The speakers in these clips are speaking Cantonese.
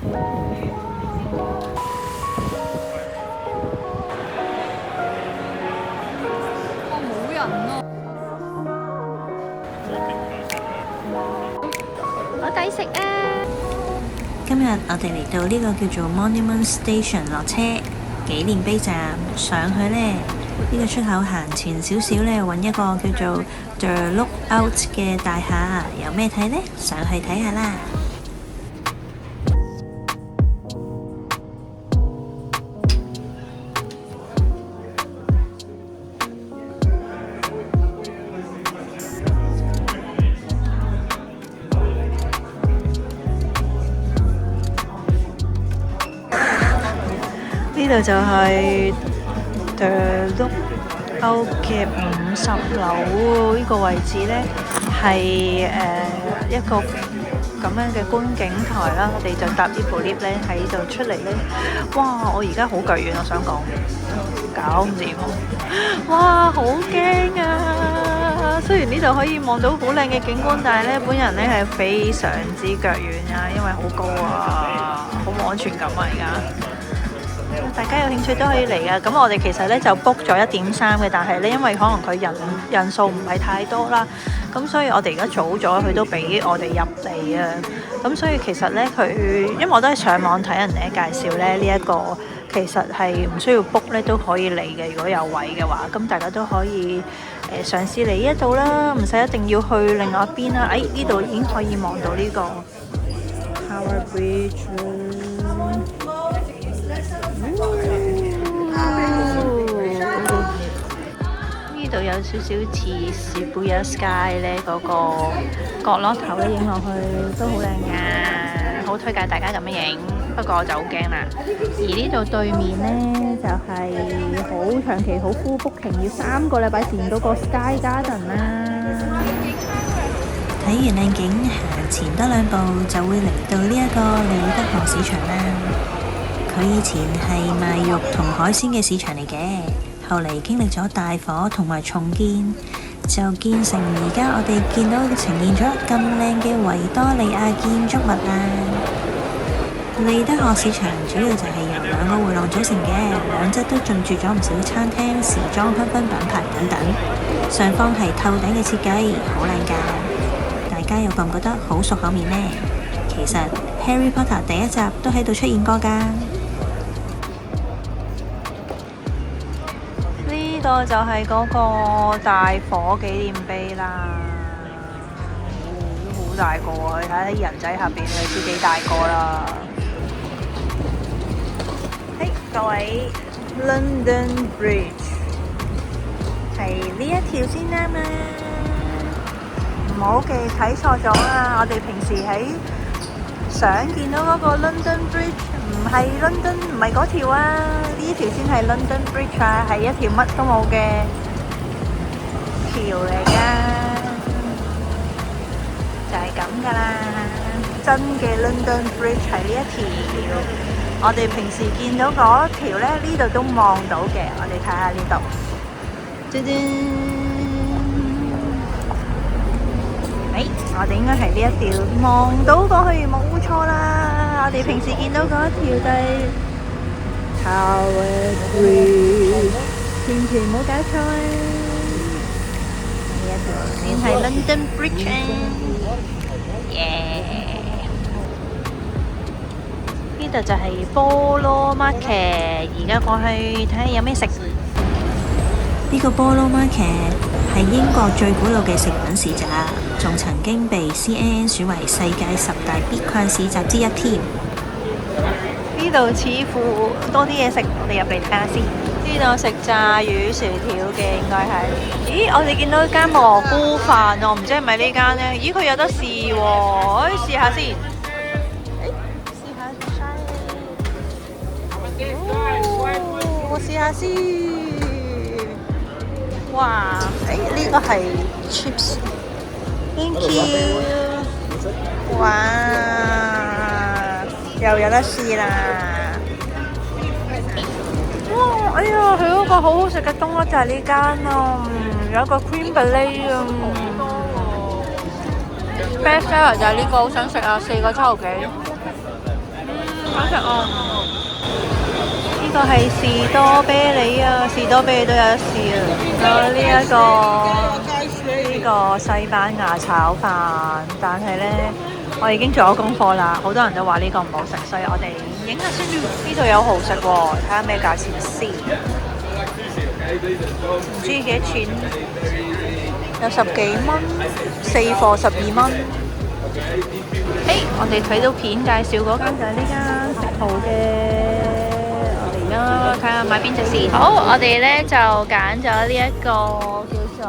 冇人咯。好抵食啊！今日我哋嚟到呢個叫做 Monument Station 落車紀念碑站，上去呢個出口行前少少呢，揾一個叫做 The Lookout 嘅大廈，有咩睇呢？上去睇下啦！呢度就係 The Lookout嘅50樓呢個位置呢，係一個咁樣嘅觀景台啦。我哋就搭呢部 lift 咧喺度出嚟呢。哇！我而家好腳軟，我想講搞唔掂喎！哇，好驚啊！雖然呢度可以望到好靚嘅景觀，但係呢本人呢係非常之腳軟啊，因為好高啊，好冇安全感啊而家。大家有興趣都可以嚟噶，咁我哋其實咧就 book 咗1.3嘅，但係咧因為可能佢人數唔係太多啦，咁所以我哋而家早咗，佢都俾我哋入嚟啊。咁所以其實咧佢，因為我都係上網睇人哋介紹咧，呢一個其實係唔需要 book 咧都可以嚟嘅，如果有位嘅話，咁大家都可以嘗試嚟呢一度啦，唔使一定要去另外一邊啦。呢度已經可以望到呢個 Tower Bridge。呢度有少少似Shibuya Sky 咧，嗰個角落頭咧影落去都好靚㗎，好推介大家咁樣影。不過我就好驚啦。而呢度對面呢，就係好長期好 full booking，要3個禮拜前嗰個 Sky Garden 啦。睇完靚景，行前多2步就會嚟到呢一個利德河市場啦。佢以前係賣肉同海鮮嘅市場嚟嘅，後嚟經歷咗大火同埋重建，就建成而家我哋見到呈現咗咁靚嘅維多利亞建築物啊！利德河市場主要就係由2個迴廊組成嘅，兩側都進駐咗唔少餐廳、時裝、香薰品牌等等。上方係透頂嘅設計，好靚㗎！大家又覺唔覺得好熟口面呢？其實 Harry Potter 第1集都喺度出現過㗎。呢個就係嗰個大火紀念碑啦，都好大個啊！你睇下啲人仔下邊，你知幾大個啦。嘿，各位 ，London Bridge 係呢一條先啱啦，唔好記睇錯咗啊！我哋平時喺相見到嗰個 London Bridge 唔係 London， 唔係嗰條啊，呢條先係 London Bridge 啊，係一條乜都冇嘅橋嚟噶，就係咁噶啦。真嘅 London Bridge 係呢一條，我哋平時見到嗰條咧，呢度都望到嘅。我哋睇下呢度，嘟嘟，我哋應該係呢一條望到過去，冇錯啦。我哋平時見到嗰條就係 Tower Bridge， 千祈唔好搞錯啊！呢一條先係 London Bridge 啊！呢度就係波羅 Market， 而家過去睇下有咩食。呢個波羅 Market 係英國最古老嘅食品市集，仲曾經被 CNN 選為世界10大必逛市集之一添。呢度似乎多啲嘢食，我哋入嚟睇下先。呢度食炸魚薯條嘅應該係。咦，我哋見到一間蘑菇飯喎，唔知係咪呢間呢？咦，佢有得試喎，可以試下先。試下我試下先。哇！呢個係 chips。Thank you。哇！又有得試啦！哇！哎呀，佢嗰個好好食嘅冬甩就係呢間啊，有一個 cream brulee 啊。Best seller 就係呢個，好想食啊！4個7毫幾。出案。呢個係士多啤梨啊，士多啤梨都有得試啊。呢個西班牙炒飯，但係呢，我已經做咗功課啦，好多人都話呢個唔好食，所以我哋影下先。呢度有蠔食喎，睇下咩價錢先。唔知幾多錢？有10幾蚊，4貨12蚊。我哋睇到片介紹嗰間就係呢間食蠔嘅。我哋而家睇下買邊隻先。好，我哋呢就揀咗呢一個叫做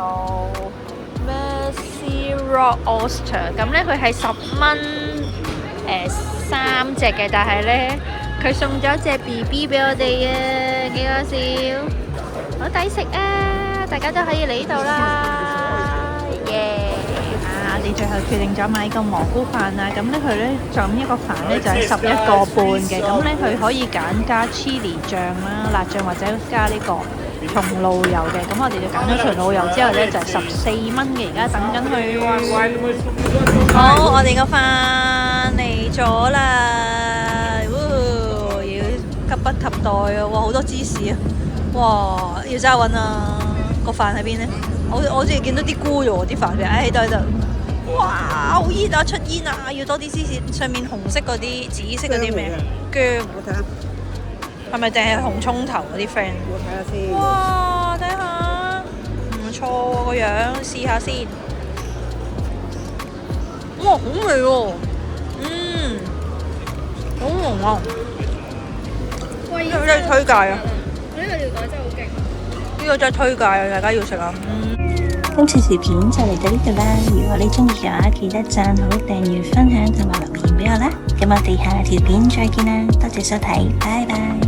咩 Sea Rock Oyster。咁呢佢係10蚊3隻嘅，但係呢佢送咗隻 BB 俾我哋啊，幾搞笑，好抵食啊！大家都可以嚟呢度啦，耶！我哋最後決定咗買個蘑菇飯啊，咁呢佢呢就咁一個飯呢就係11個半嘅，咁呢佢可以揀加 chili 醬啦、辣醬或者加呢個松露油嘅，咁我哋就揀咗松露油之後呢就係14蚊嘅，而家等緊佢。好，我哋個飯嚟咗啦，要急不及待啊！哇，好多芝士啊！哇，要揸穩啊！個飯喺邊呢？我好似見到啲菇咗喎，啲飯喺度喺度。哇，好熱啊！出煙啊！要多啲芝士，上面紅色嗰啲、紫色嗰啲咩？薑。我睇下。係咪淨係紅葱頭嗰啲 friend？我睇下先。哇，睇下，唔錯喎個樣，試下先。哇，好味喎！好濃啊！呢個真係推介啊！呢個料袋真係好勁。呢個真係推介啊！大家要食啊！今次視片就嚟到呢度啦，如果你中意嘅話，記得讚好、訂閱、分享同埋留言俾我啦。咁我哋下條片再見啦，多謝收睇，拜拜。